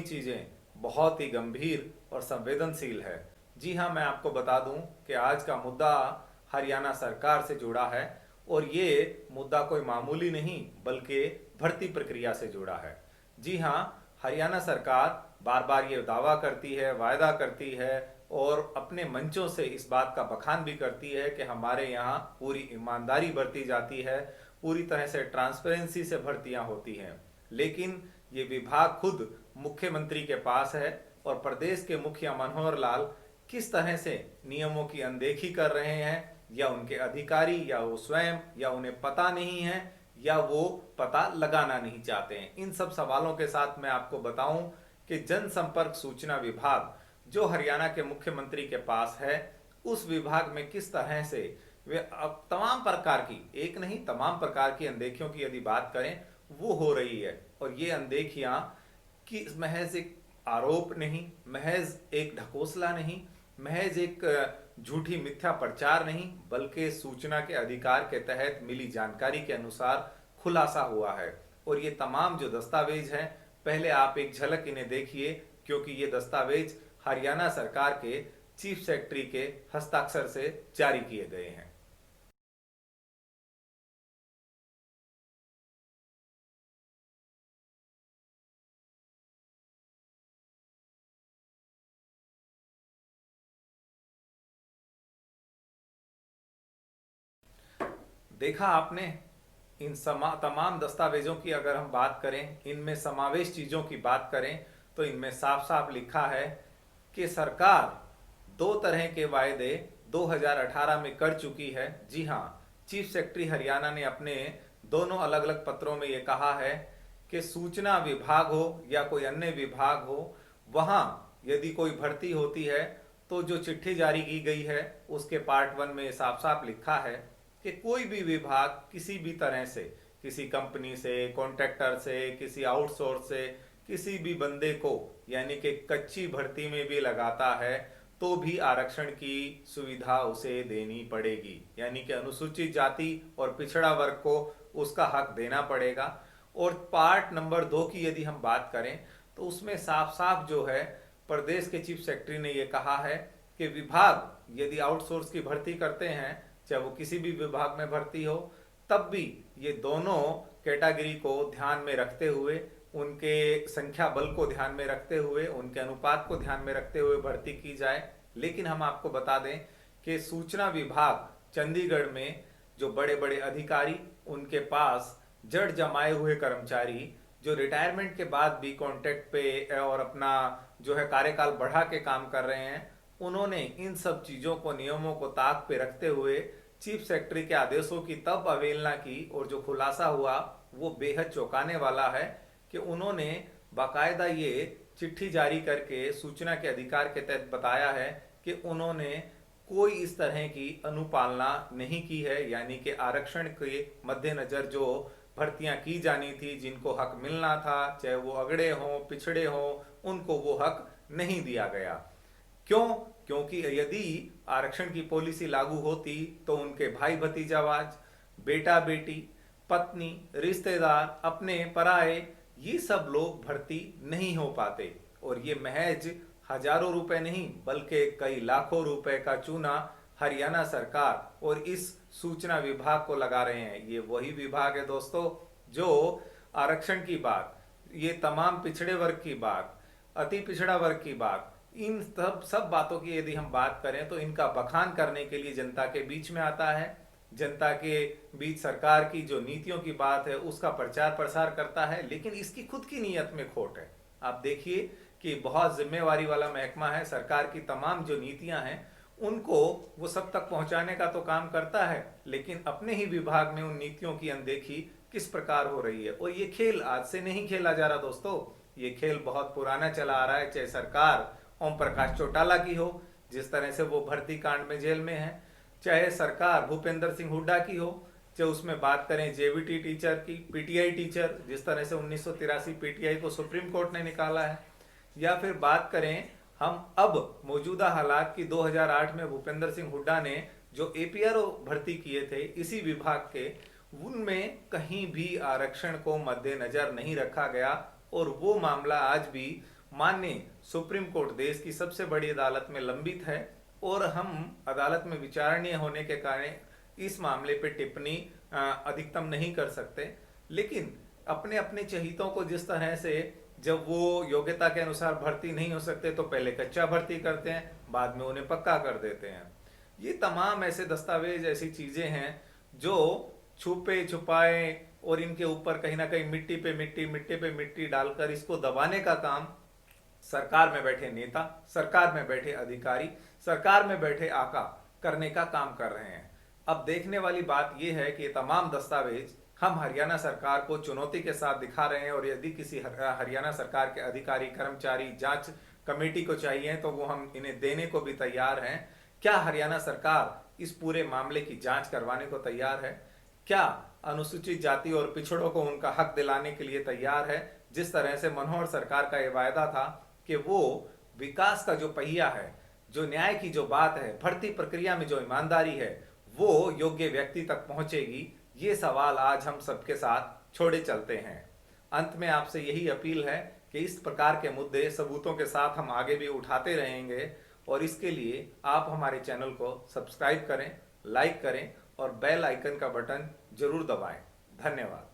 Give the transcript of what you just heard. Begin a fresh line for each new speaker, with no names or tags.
चीजें बहुत ही गंभीर और संवेदनशील है। जी हाँ, मैं आपको बता दूं कि आज का मुद्दा हरियाणा सरकार से जुड़ा है और ये मुद्दा कोई मामूली नहीं बल्कि भर्ती प्रक्रिया से जुड़ा है। जी हाँ, हरियाणा सरकार बार बार ये दावा करती है, वायदा करती है और अपने मंचों से इस बात का बखान भी करती है कि हमारे यहाँ पूरी ईमानदारी बरती जाती है, पूरी तरह से ट्रांसपेरेंसी से भर्तियां होती हैं। लेकिन ये विभाग खुद मुख्यमंत्री के पास है और प्रदेश के मुखिया मनोहर लाल किस तरह से नियमों की अनदेखी कर रहे हैं, या उनके अधिकारी, या वो स्वयं, या उन्हें पता नहीं है, या वो पता लगाना नहीं चाहते हैं। इन सब सवालों के साथ मैं आपको बताऊं कि जनसंपर्क सूचना विभाग जो हरियाणा के मुख्यमंत्री के पास है, उस विभाग में किस तरह से वे अब तमाम प्रकार की, एक नहीं तमाम प्रकार की अनदेखियों की यदि बात करें वो हो रही है। और ये अनदेखियां कि महज एक आरोप नहीं, महज एक ढकोसला नहीं, महज एक झूठी मिथ्या प्रचार नहीं, बल्कि सूचना के अधिकार के तहत मिली जानकारी के अनुसार खुलासा हुआ है। और ये तमाम जो दस्तावेज हैं, पहले आप एक झलक इन्हें देखिए, क्योंकि ये दस्तावेज हरियाणा सरकार के चीफ सेक्रेटरी के हस्ताक्षर से जारी किए गए हैं। देखा आपने, इन तमाम दस्तावेजों की अगर हम बात करें, इनमें समावेश चीजों की बात करें, तो इनमें साफ साफ लिखा है कि सरकार दो तरह के वायदे 2018 में कर चुकी है। जी हाँ, चीफ सेक्रेटरी हरियाणा ने अपने दोनों अलग अलग पत्रों में ये कहा है कि सूचना विभाग हो या कोई अन्य विभाग हो, वहां यदि कोई भर्ती होती है तो जो चिट्ठी जारी की गई है उसके पार्ट 1 में साफ साफ लिखा है कि कोई भी विभाग किसी भी तरह से, किसी कंपनी से, कॉन्ट्रैक्टर से, किसी आउटसोर्स से किसी भी बंदे को यानी कि कच्ची भर्ती में भी लगाता है तो भी आरक्षण की सुविधा उसे देनी पड़ेगी। यानी कि अनुसूचित जाति और पिछड़ा वर्ग को उसका हक देना पड़ेगा। और पार्ट नंबर 2 की यदि हम बात करें तो उसमें साफ साफ जो है प्रदेश के चीफ सेक्रेटरी ने यह कहा है कि विभाग यदि आउटसोर्स की भर्ती करते हैं, चाहे वो किसी भी विभाग में भर्ती हो, तब भी ये दोनों कैटेगरी को ध्यान में रखते हुए, उनके संख्या बल को ध्यान में रखते हुए, उनके अनुपात को ध्यान में रखते हुए भर्ती की जाए। लेकिन हम आपको बता दें कि सूचना विभाग चंडीगढ़ में जो बड़े बड़े अधिकारी, उनके पास जड़ जमाए हुए कर्मचारी जो रिटायरमेंट के बाद भी कॉन्ट्रैक्ट पे और अपना जो है कार्यकाल बढ़ा के काम कर रहे हैं, उन्होंने इन सब चीजों को, नियमों को ताक पे रखते हुए चीफ सेक्रेटरी के आदेशों की तब अवहेलना की। और जो खुलासा हुआ वो बेहद चौंकाने वाला है कि उन्होंने बाकायदा ये चिट्ठी जारी करके सूचना के अधिकार के तहत बताया है कि उन्होंने कोई इस तरह की अनुपालना नहीं की है। यानी कि आरक्षण के मद्देनजर जो भर्तियां की जानी थी, जिनको हक मिलना था, चाहे वो अगड़े हों, पिछड़े हों, उनको वो हक नहीं दिया गया। क्यों? क्योंकि यदि आरक्षण की पॉलिसी लागू होती तो उनके भाई भतीजावाज, बेटा बेटी, पत्नी, रिश्तेदार, अपने पराए, ये सब लोग भर्ती नहीं हो पाते। और ये महज हजारों रुपए नहीं बल्कि कई लाखों रुपए का चूना हरियाणा सरकार और इस सूचना विभाग को लगा रहे हैं। ये वही विभाग है दोस्तों जो आरक्षण की बात, ये तमाम पिछड़े वर्ग की बात, अति पिछड़ा वर्ग की बात, इन सब सब बातों की यदि हम बात करें तो इनका बखान करने के लिए जनता के बीच में आता है, जनता के बीच सरकार की जो नीतियों की बात है उसका प्रचार प्रसार करता है। लेकिन इसकी खुद की नीयत में खोट है। आप देखिए कि बहुत जिम्मेवारी वाला महकमा है, सरकार की तमाम जो नीतियां हैं उनको वो सब तक पहुंचाने का तो काम करता है, लेकिन अपने ही विभाग में उन नीतियों की अनदेखी किस प्रकार हो रही है। और ये खेल आज से नहीं खेला जा रहा दोस्तों, ये खेल बहुत पुराना चला आ रहा है। चाहे सरकार ओम प्रकाश चौटाला की हो, जिस तरह से वो भर्ती कांड में जेल में है, चाहे सरकार भूपेंद्र सिंह हुड्डा की हो, चाहे उसमें बात करें जेवीटी टीचर की, पीटीआई टीचर, जिस तरह से 1983 पीटीआई को सुप्रीम कोर्ट ने निकाला है, या फिर बात करें हम अब मौजूदा हालात की 2008 में भूपेंद्र सिंह हुड्डा ने जो एपीआरओ भर्ती किए थे इसी विभाग के, उनमें कहीं भी आरक्षण को मद्देनजर नहीं रखा गया और वो मामला आज भी माननीय सुप्रीम कोर्ट देश की सबसे बड़ी अदालत में लंबित है और हम अदालत में विचारणीय होने के कारण इस मामले पे टिप्पणी अधिकतम नहीं कर सकते। लेकिन अपने अपने चहितों को जिस तरह से जब वो योग्यता के अनुसार भर्ती नहीं हो सकते तो पहले कच्चा भर्ती करते हैं, बाद में उन्हें पक्का कर देते हैं। ये तमाम ऐसे दस्तावेज, ऐसी चीजें हैं जो छुपे छुपाए और इनके ऊपर कहीं ना कहीं मिट्टी पे मिट्टी डालकर इसको दबाने का काम सरकार में बैठे नेता, सरकार में बैठे अधिकारी, सरकार में बैठे आका करने का काम कर रहे हैं। अब देखने वाली बात यह है कि ये तमाम दस्तावेज हम हरियाणा सरकार को चुनौती के साथ दिखा रहे हैं और यदि किसी हरियाणा सरकार के अधिकारी, कर्मचारी जांच कमेटी को चाहिए तो वो हम इन्हें देने को भी तैयार हैं। क्या हरियाणा सरकार इस पूरे मामले की जांच करवाने को तैयार है? क्या अनुसूचित जाति और पिछड़ों को उनका हक दिलाने के लिए तैयार है? जिस तरह से मनोहर सरकार का यह वायदा था कि वो विकास का जो पहिया है, जो न्याय की जो बात है, भर्ती प्रक्रिया में जो ईमानदारी है, वो योग्य व्यक्ति तक पहुंचेगी। ये सवाल आज हम सबके साथ छोड़े चलते हैं। अंत में आपसे यही अपील है कि इस प्रकार के मुद्दे सबूतों के साथ हम आगे भी उठाते रहेंगे और इसके लिए आप हमारे चैनल को सब्सक्राइब करें, लाइक करें और बेल आइकन का बटन जरूर दबाएं। धन्यवाद।